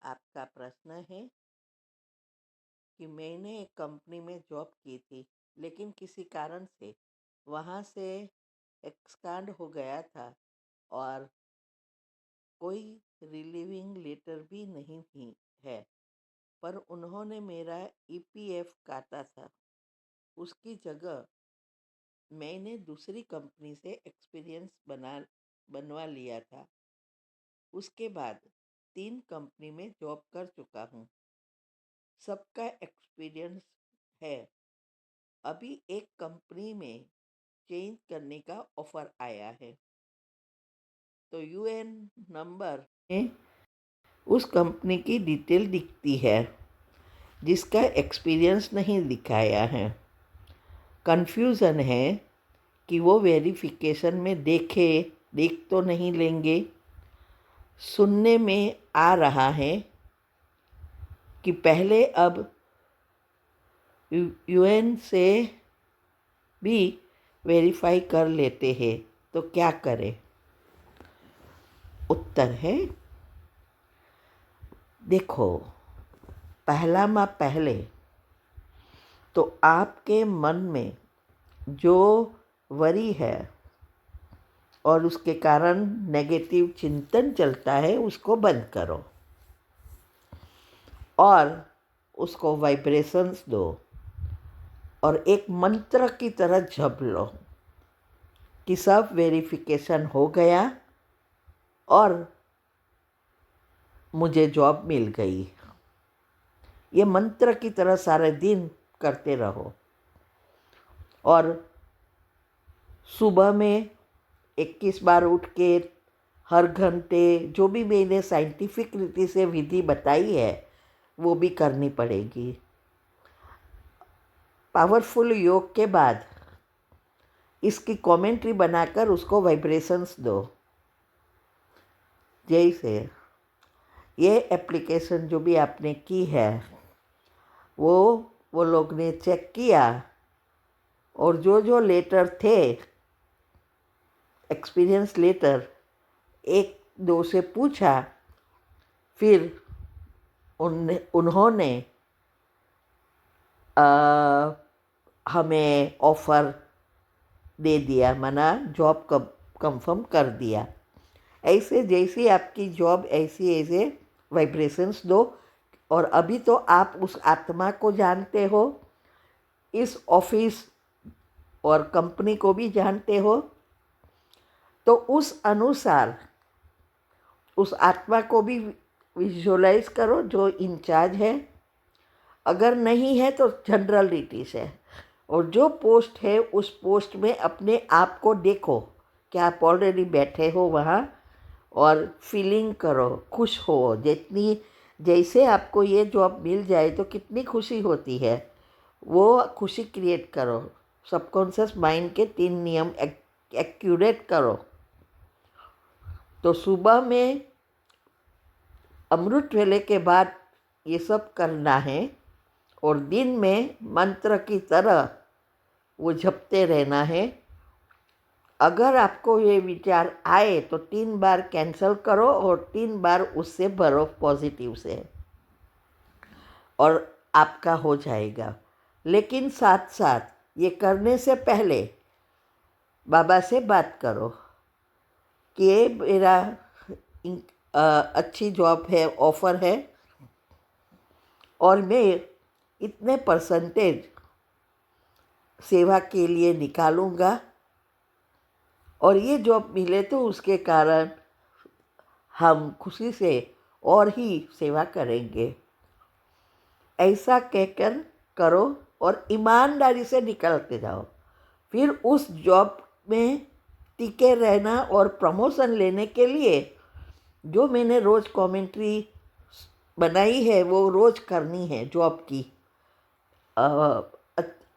आपका प्रश्न है कि मैंने एक कंपनी में जॉब की थी, लेकिन किसी कारण से वहाँ से एक्सपांड हो गया था और कोई रिलीविंग लेटर भी नहीं थी है, पर उन्होंने मेरा ईपीएफ काटा था। उसकी जगह मैंने दूसरी कंपनी से एक्सपीरियंस बनवा लिया था। उसके बाद 3 कंपनी में जॉब कर चुका हूँ। सबका एक्सपीरियंस है। अभी एक कंपनी में चेंज करने का ऑफर आया है, तो यूएन नंबर में उस कंपनी की डिटेल दिखती है, जिसका एक्सपीरियंस नहीं दिखाया है। कन्फ्यूज़न है कि वो वेरिफिकेशन में देख तो नहीं लेंगे। सुनने में आ रहा है कि पहले अब यूएन से भी वेरीफाई कर लेते हैं, तो क्या करें? उत्तर है, देखो, पहले तो आपके मन में जो वरी है और उसके कारण नेगेटिव चिंतन चलता है, उसको बंद करो और उसको वाइब्रेशंस दो और एक मंत्र की तरह जप लो कि सब वेरिफिकेशन हो गया और मुझे जॉब मिल गई। ये मंत्र की तरह सारे दिन करते रहो और सुबह में 21 बार उठ के हर घंटे जो भी मैंने साइंटिफिक रीति से विधि बताई है वो भी करनी पड़ेगी। पावरफुल योग के बाद इसकी कमेंट्री बनाकर उसको वाइब्रेशंस दो। जैसे ये एप्लीकेशन जो भी आपने की है वो लोग ने चेक किया और जो जो लेटर थे एक्सपीरियंस लेटर 1-2 से पूछा, फिर उन्होंने हमें ऑफ़र दे दिया, माना जॉब कंफर्म कर दिया। ऐसे जैसी आपकी जॉब ऐसे वाइब्रेशंस दो। और अभी तो आप उस आत्मा को जानते हो, इस ऑफिस और कंपनी को भी जानते हो, तो उस अनुसार उस आत्मा को भी विजुअलाइज करो जो इंचार्ज है। अगर नहीं है तो जनरलिटीज है, और जो पोस्ट है उस पोस्ट में अपने आप को देखो कि आप ऑलरेडी बैठे हो वहाँ, और फीलिंग करो, खुश हो। जैसे आपको ये जॉब मिल जाए तो कितनी खुशी होती है, वो खुशी क्रिएट करो। सबकॉन्शियस माइंड के 3 नियम एक्यूरेट करो। तो सुबह में अमृत वेले के बाद ये सब करना है और दिन में मंत्र की तरह वो जपते रहना है। अगर आपको ये विचार आए तो 3 बार कैंसल करो और 3 बार उससे भरो पॉजिटिव से, और आपका हो जाएगा। लेकिन साथ साथ ये करने से पहले बाबा से बात करो कि ये मेरा अच्छी जॉब है, ऑफ़र है, और मैं इतने परसेंटेज सेवा के लिए निकालूंगा, और ये जॉब मिले तो उसके कारण हम खुशी से और ही सेवा करेंगे। ऐसा कहकर करो और ईमानदारी से निकलते जाओ। फिर उस जॉब में टिके रहना और प्रमोशन लेने के लिए जो मैंने रोज़ कमेंट्री बनाई है वो रोज़ करनी है जॉब की,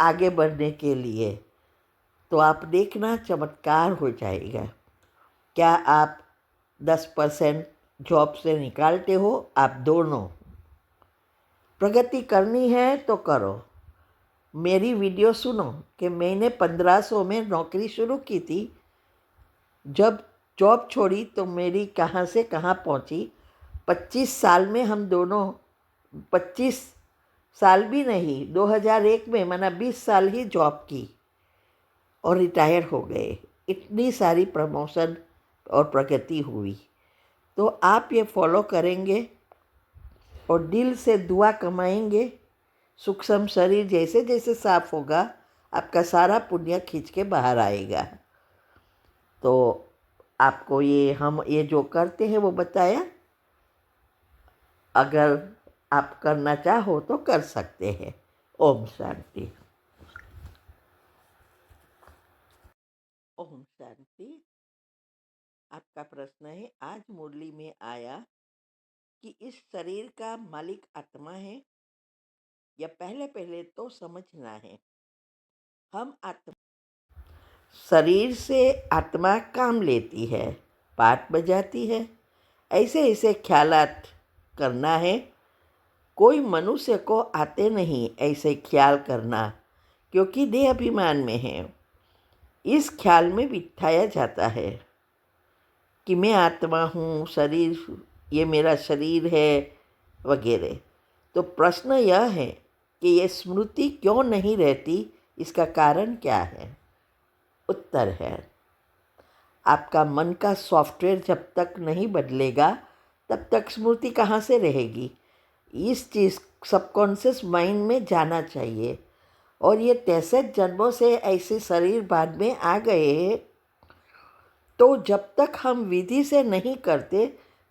आगे बढ़ने के लिए। तो आप देखना चमत्कार हो जाएगा। क्या आप 10% जॉब से निकालते हो? आप दोनों प्रगति करनी है तो करो। मेरी वीडियो सुनो कि मैंने 1500 में नौकरी शुरू की थी। जब जॉब छोड़ी तो मेरी कहाँ से कहाँ पहुँची, 25 साल में हम दोनों 25 साल भी नहीं, 2001 में मैंने 20 साल ही जॉब की और रिटायर हो गए। इतनी सारी प्रमोशन और प्रगति हुई। तो आप ये फॉलो करेंगे और दिल से दुआ कमाएंगे, सूक्ष्म शरीर जैसे जैसे साफ होगा आपका सारा पुण्य खींच के बाहर आएगा। तो आपको हम ये जो करते हैं वो बताया, अगर आप करना चाहो तो कर सकते हैं। ओम शांति। ओम शांति। आपका प्रश्न है, आज मुरली में आया कि इस शरीर का मालिक आत्मा है या पहले पहले तो समझना है। हम आत्मा, शरीर से आत्मा काम लेती है, पाठ बजाती है, ऐसे ऐसे ख्यालात करना है। कोई मनुष्य को आते नहीं ऐसे ख्याल करना, क्योंकि देह अभिमान में है। इस ख्याल में बिठाया जाता है कि मैं आत्मा हूँ, शरीर, ये मेरा शरीर है वगैरह। तो प्रश्न यह है कि ये स्मृति क्यों नहीं रहती, इसका कारण क्या है? उत्तर है, आपका मन का सॉफ्टवेयर जब तक नहीं बदलेगा तब तक स्मृति कहाँ से रहेगी। इस चीज़ सबकॉन्शियस माइंड में जाना चाहिए। और ये 63 जन्मों से ऐसे शरीर बाद में आ गए हैं, तो जब तक हम विधि से नहीं करते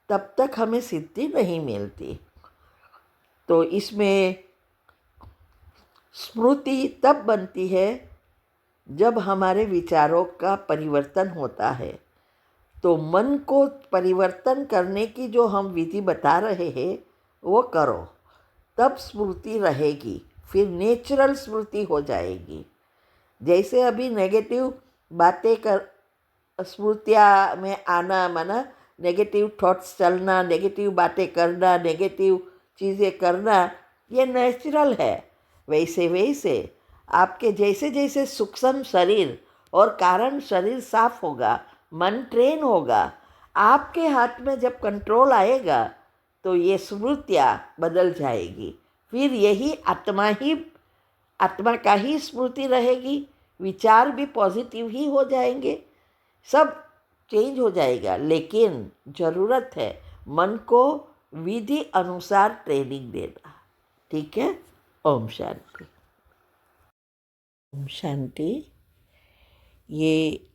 तब तक हमें सिद्धि नहीं मिलती। तो इसमें स्मृति तब बनती है जब हमारे विचारों का परिवर्तन होता है। तो मन को परिवर्तन करने की जो हम विधि बता रहे हैं वो करो, तब स्मृति रहेगी, फिर नेचुरल स्मृति हो जाएगी। जैसे अभी नेगेटिव बातें कर, स्मृतियाँ में आना माना नेगेटिव थॉट्स चलना, नेगेटिव बातें करना, नेगेटिव चीज़ें करना, ये नेचुरल है। वैसे वैसे आपके जैसे जैसे सूक्ष्म शरीर और कारण शरीर साफ होगा, मन ट्रेन होगा, आपके हाथ में जब कंट्रोल आएगा तो ये स्मृतियाँ बदल जाएगी। फिर यही आत्मा का ही स्मृति रहेगी, विचार भी पॉजिटिव ही हो जाएंगे, सब चेंज हो जाएगा। लेकिन ज़रूरत है मन को विधि अनुसार ट्रेनिंग देना। ठीक है। ओम शांति। ओम शांति। ये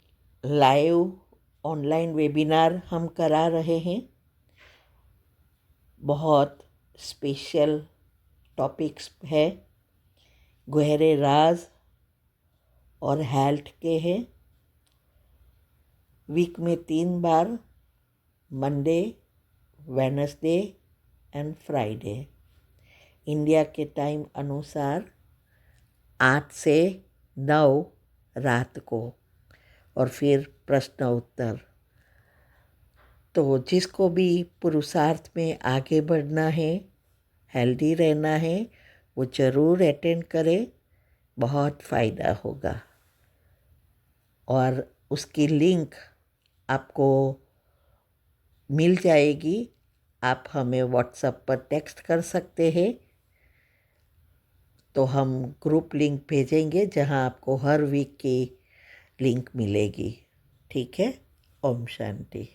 लाइव ऑनलाइन वेबिनार हम करा रहे हैं। बहुत स्पेशल टॉपिक्स है, गहरे राज और हेल्थ के हैं। वीक में 3 बार, Monday, Wednesday and Friday, India के टाइम अनुसार 8 से 9 रात को, और फिर प्रश्न उत्तर। तो जिसको भी पुरुषार्थ में आगे बढ़ना है, हेल्दी रहना है, वो ज़रूर अटेंड करे, बहुत फ़ायदा होगा। और उसकी लिंक आपको मिल जाएगी, आप हमें व्हाट्सएप पर टेक्स्ट कर सकते हैं, तो हम ग्रुप लिंक भेजेंगे जहां आपको हर वीक की लिंक मिलेगी। ठीक है। ओम शांति।